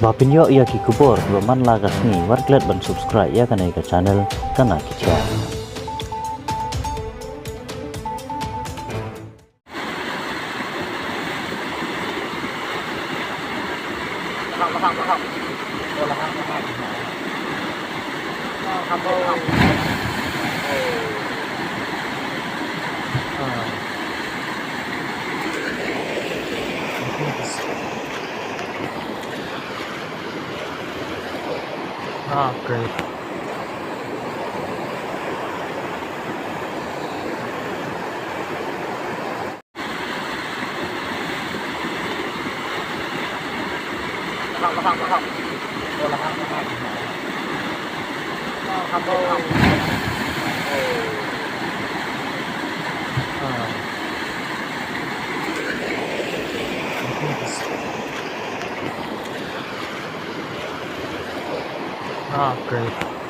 Bapinyo ia ki kubor man lagas ni warklet ban subscribe ya kana ka channel kana kicha. Great. Great.